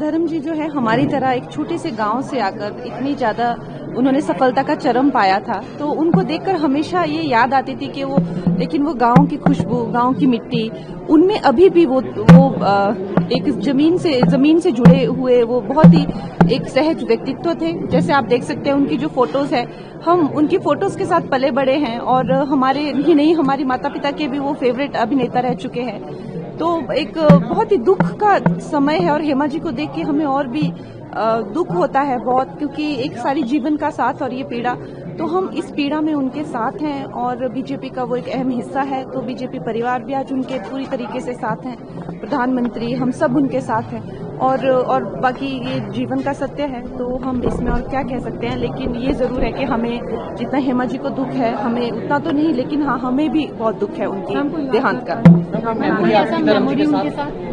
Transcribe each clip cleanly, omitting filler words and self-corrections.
धर्म जी जो है हमारी तरह एक छोटे से गांव से आकर इतनी ज्यादा उन्होंने सफलता का चरम पाया था, तो उनको देखकर हमेशा ये याद आती थी कि वो गांव की खुशबू, गांव की मिट्टी, उनमें अभी भी वो एक जमीन से जुड़े हुए वो बहुत ही एक सहज व्यक्तित्व थे। जैसे आप देख सकते हैं उनकी जो फोटोज है, हम उनकी फोटोज के साथ पले बड़े हैं और हमारे ही नहीं, हमारी माता पिता के भी वो फेवरेट अभिनेता रह चुके हैं। तो एक बहुत ही दुख का समय है और हेमा जी को देख के हमें और भी दुख होता है बहुत, क्योंकि एक सारी जीवन का साथ और ये पीड़ा, तो हम इस पीड़ा में उनके साथ हैं और बीजेपी का वो एक अहम हिस्सा है। तो बीजेपी परिवार भी आज उनके पूरी तरीके से साथ हैं, प्रधानमंत्री, हम सब उनके साथ हैं और बाकी ये जीवन का सत्य है, तो हम इसमें और क्या कह सकते हैं। लेकिन ये जरूर है कि हमें जितना हेमा जी को दुख है, हमें उतना तो नहीं, लेकिन हाँ हमें भी बहुत दुख है उनके देहांत का।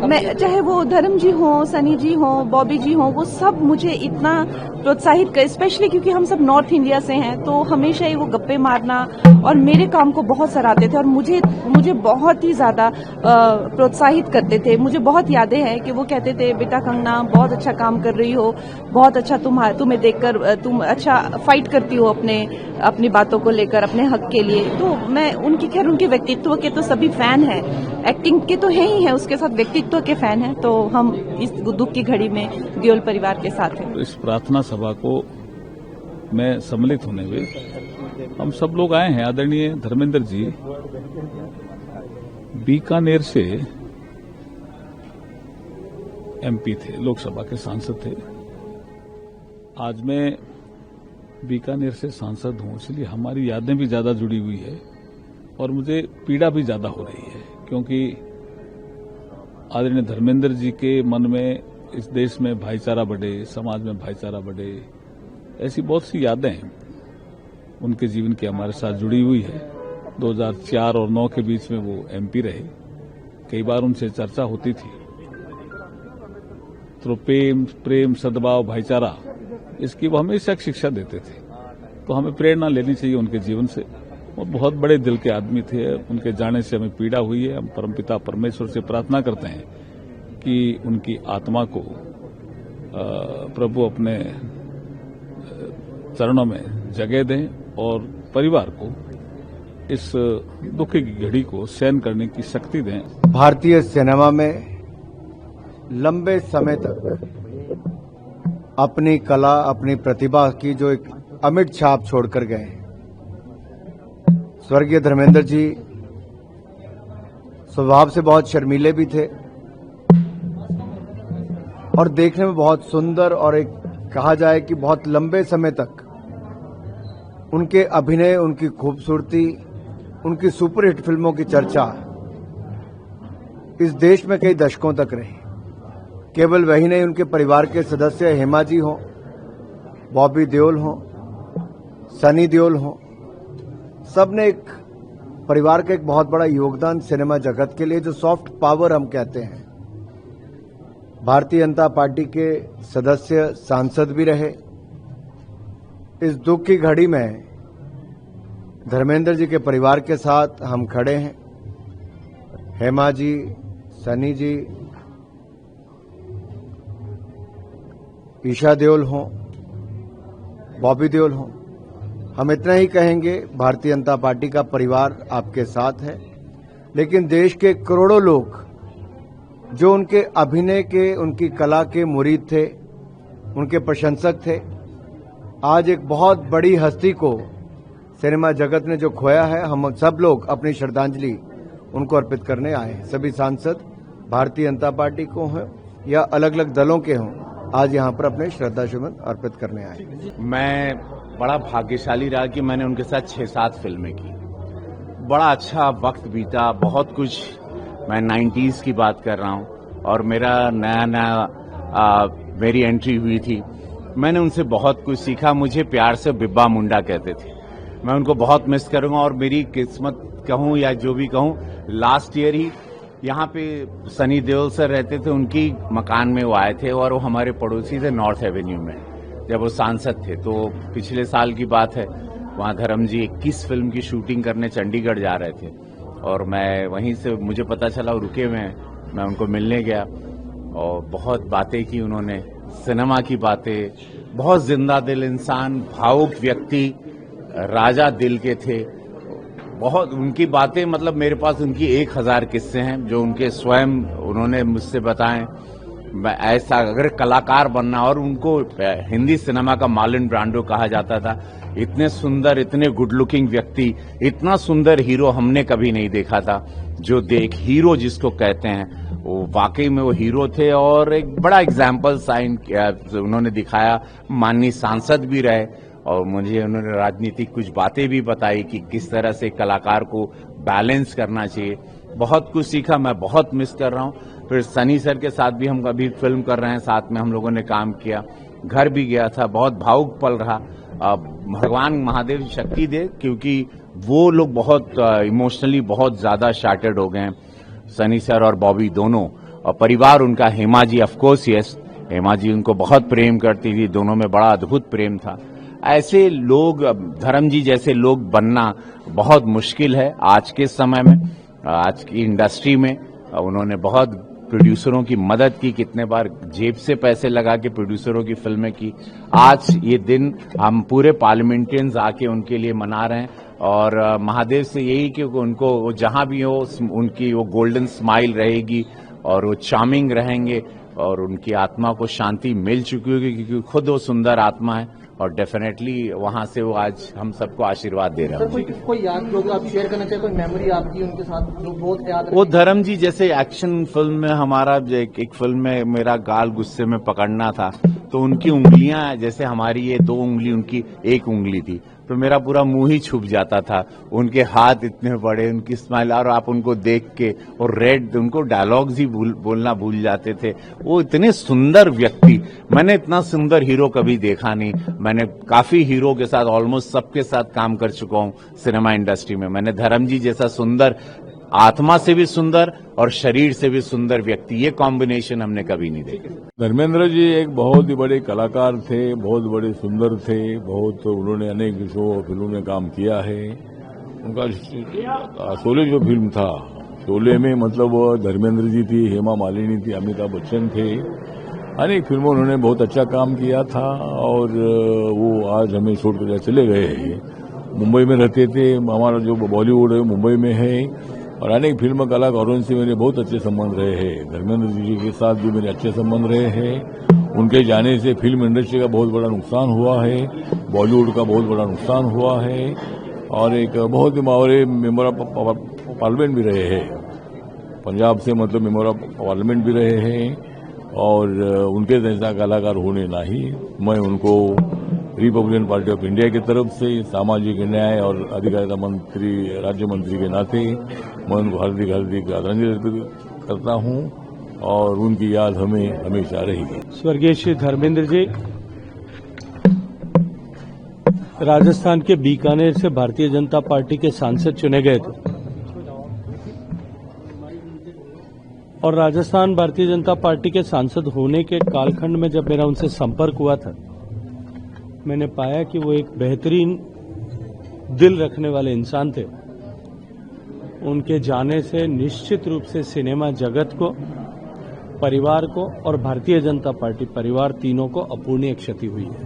मैं चाहे वो धर्म जी हो, सनी जी हो, बॉबी जी हो, वो सब मुझे इतना प्रोत्साहित कर, स्पेशली क्योंकि हम सब नॉर्थ इंडिया से हैं, तो हमेशा ही वो गप्पे मारना और मेरे काम को बहुत सराहते थे और मुझे बहुत ही ज्यादा प्रोत्साहित करते थे। मुझे बहुत यादें हैं कि वो कहते थे, बेटा कंगना बहुत अच्छा काम कर रही हो, बहुत अच्छा तुम्हें देखकर तुम अच्छा फाइट करती हो अपनी बातों को लेकर, अपने हक के लिए। तो मैं उनके व्यक्तित्व के तो सभी फैन हैं, एक्टिंग के तो है ही है, उसके साथ व्यक्तित्व के फैन हैं। तो हम इस दुख की घड़ी में देओल परिवार के साथ हैं। इस प्रार्थना सभा को मैं सम्मिलित होने हुए हम सब लोग आए हैं। आदरणीय धर्मेंद्र जी बीकानेर से एमपी थे, लोकसभा के सांसद थे। आज मैं बीकानेर से सांसद हूं, इसलिए हमारी यादें भी ज्यादा जुड़ी हुई है और मुझे पीड़ा भी ज्यादा हो रही है, क्योंकि आदरणीय धर्मेंद्र जी के मन में इस देश में भाईचारा बढ़े, समाज में भाईचारा बढ़े, ऐसी बहुत सी यादें उनके जीवन की हमारे साथ जुड़ी हुई है। 2004 और 2009 के बीच में वो एमपी रहे, कई बार उनसे चर्चा होती थी। तो प्रेम, सद्भाव, भाईचारा, इसकी वो हमेशा शिक्षा देते थे। तो हमें प्रेरणा लेनी चाहिए उनके जीवन से। वो बहुत बड़े दिल के आदमी थे, उनके जाने से हमें पीड़ा हुई है। हम परमपिता परमेश्वर से प्रार्थना करते हैं कि उनकी आत्मा को प्रभु अपने चरणों में जगह दें और परिवार को इस दुख की घड़ी को सहन करने की शक्ति दें। भारतीय सिनेमा में लंबे समय तक अपनी कला, अपनी प्रतिभा की जो एक अमिट छाप छोड़कर गए स्वर्गीय धर्मेंद्र जी स्वभाव से बहुत शर्मीले भी थे और देखने में बहुत सुंदर, और एक कहा जाए कि बहुत लंबे समय तक उनके अभिनय, उनकी खूबसूरती, उनकी सुपरहिट फिल्मों की चर्चा इस देश में कई दशकों तक रही। केवल वही नहीं, उनके परिवार के सदस्य हेमा जी हों, बॉबी देओल हों, सनी देओल हों, सबने एक परिवार का एक बहुत बड़ा योगदान सिनेमा जगत के लिए, जो सॉफ्ट पावर हम कहते हैं। भारतीय जनता पार्टी के सदस्य, सांसद भी रहे। इस दुख की घड़ी में धर्मेंद्र जी के परिवार के साथ हम खड़े हैं। हेमा जी, सनी जी, ईशा देओल हों, बॉबी देओल हों, हम इतना ही कहेंगे, भारतीय जनता पार्टी का परिवार आपके साथ है। लेकिन देश के करोड़ों लोग जो उनके अभिनय के, उनकी कला के मुरीद थे, उनके प्रशंसक थे, आज एक बहुत बड़ी हस्ती को सिनेमा जगत ने जो खोया है, हम सब लोग अपनी श्रद्धांजलि उनको अर्पित करने आए हैं। सभी सांसद भारतीय जनता पार्टी को हों या अलग अलग दलों के हों, आज यहाँ पर अपने श्रद्धासुमन अर्पित करने आए। मैं बड़ा भाग्यशाली रहा कि मैंने उनके साथ 6-7 फिल्में की। बड़ा अच्छा वक्त बीता, बहुत कुछ, मैं 90s की बात कर रहा हूँ और मेरा नया मेरी एंट्री हुई थी। मैंने उनसे बहुत कुछ सीखा। मुझे प्यार से बिब्बा मुंडा कहते थे। मैं उनको बहुत मिस करूंगा और मेरी किस्मत कहूं या जो भी कहूं, लास्ट ईयर ही यहाँ पे सनी देओल सर रहते थे, उनकी मकान में वो आए थे और वो हमारे पड़ोसी थे नॉर्थ एवेन्यू में, जब वो सांसद थे। तो पिछले साल की बात है, वहाँ धर्म जी 21 फिल्म की शूटिंग करने चंडीगढ़ जा रहे थे और मैं वहीं से, मुझे पता चला वो रुके हुए हैं, मैं उनको मिलने गया और बहुत बातें की उन्होंने, सिनेमा की बातें, बहुत जिंदा दिल इंसान, भावुक व्यक्ति, राजा दिल के थे। बहुत उनकी बातें, मतलब मेरे पास उनकी 1000 किस्से हैं जो उनके स्वयं उन्होंने मुझसे बताएं। ऐसा अगर कलाकार बनना, और उनको हिंदी सिनेमा का मार्लन ब्रांडो कहा जाता था। इतने सुंदर, इतने गुड लुकिंग व्यक्ति, इतना सुंदर हीरो हमने कभी नहीं देखा था। जो हीरो जिसको कहते हैं, वो वाकई में वो हीरो थे और एक बड़ा एग्जाम्पल साइन उन्होंने दिखाया। माननीय सांसद भी रहे और मुझे उन्होंने राजनीतिक कुछ बातें भी बताई कि किस तरह से कलाकार को बैलेंस करना चाहिए। बहुत कुछ सीखा, मैं बहुत मिस कर रहा हूँ। फिर सनी सर के साथ भी हम अभी फिल्म कर रहे हैं, साथ में हम लोगों ने काम किया। घर भी गया था, बहुत भावुक पल रहा। भगवान महादेव शक्ति दे, क्योंकि वो लोग बहुत इमोशनली बहुत ज्यादा शार्टेड हो गए हैं, सनी सर और बॉबी दोनों। और परिवार उनका, हेमा जी ऑफकोर्स, यस, हेमा जी उनको बहुत प्रेम करती थी, दोनों में बड़ा अद्भुत प्रेम था। ऐसे लोग, धर्म जी जैसे लोग बनना बहुत मुश्किल है आज के समय में, आज की इंडस्ट्री में। उन्होंने बहुत प्रोड्यूसरों की मदद की, कितने बार जेब से पैसे लगा के प्रोड्यूसरों की फिल्में की। आज ये दिन हम पूरे पार्लियामेंटियंस आके उनके लिए मना रहे हैं और महादेव से यही कि उनको वो जहां भी हो उनकी वो गोल्डन स्माइल रहेगी और वो चार्मिंग रहेंगे और उनकी आत्मा को शांति मिल चुकी होगी, क्योंकि खुद वो सुंदर आत्मा है और डेफिनेटली वहां से वो आज हम सबको आशीर्वाद दे रहे हैं। कोई याद लोग आप शेयर करना चाहे, कोई मेमोरी आपकी उनके साथ जो बहुत याद? वो धर्म जी जैसे एक्शन फिल्म में हमारा एक फिल्म में मेरा गाल गुस्से में पकड़ना था, तो उनकी उंगलियां, जैसे हमारी ये 2 उंगली, उनकी 1 उंगली थी, तो मेरा पूरा मुंह ही छुप जाता था। उनके हाथ इतने बड़े, उनकी स्माइल, और आप उनको देख के और रेड, उनको डायलॉग्स ही बोलना भूल जाते थे। वो इतने सुंदर व्यक्ति, मैंने इतना सुंदर हीरो कभी देखा नहीं। मैंने काफी हीरो के साथ, ऑलमोस्ट सबके साथ काम कर चुका हूं सिनेमा इंडस्ट्री में। मैंने धर्म जी जैसा सुंदर, आत्मा से भी सुंदर और शरीर से भी सुंदर व्यक्ति, ये कॉम्बिनेशन हमने कभी नहीं देखा। धर्मेंद्र जी एक बहुत ही बड़े कलाकार थे, बहुत बड़े सुंदर थे, बहुत उन्होंने अनेक शो और फिल्मों में काम किया है। उनका शोले जो फिल्म था, शोले में मतलब धर्मेंद्र जी थी, हेमा मालिनी थी, अमिताभ बच्चन थे, अनेक फिल्मों उन्होंने बहुत अच्छा काम किया था और वो आज हमें छोड़कर चले गए हैं। मुंबई में रहते थे, हमारा जो बॉलीवुड है मुंबई में है और अनेक फिल्म कलाकारों से मेरे बहुत अच्छे संबंध रहे हैं। धर्मेंद्र जी के साथ भी मेरे अच्छे संबंध रहे हैं। उनके जाने से फिल्म इंडस्ट्री का बहुत बड़ा नुकसान हुआ है, बॉलीवुड का बहुत बड़ा नुकसान हुआ है और एक बहुत ही मावरे मेंबर ऑफ पार्लियामेंट भी रहे हैं, पंजाब से मतलब मेंबर ऑफ पार्लियामेंट भी रहे हैं और उनके जैसा कलाकार होने नहीं। मैं उनको रिपब्लिकन पार्टी ऑफ इंडिया की तरफ से सामाजिक न्याय और अधिकारिता मंत्री, राज्य मंत्री के नाते मैं उनको हार्दिक आदरांजलि अर्पित करता हूं और उनकी याद हमें हमेशा रहेगी। स्वर्गीय श्री धर्मेंद्र जी राजस्थान के बीकानेर से भारतीय जनता पार्टी के सांसद चुने गए थे और राजस्थान भारतीय जनता पार्टी के सांसद होने के कालखंड में जब मेरा उनसे संपर्क हुआ था, मैंने पाया कि वो एक बेहतरीन दिल रखने वाले इंसान थे। उनके जाने से निश्चित रूप से सिनेमा जगत को, परिवार को और भारतीय जनता पार्टी परिवार, तीनों को अपूरणीय क्षति हुई है।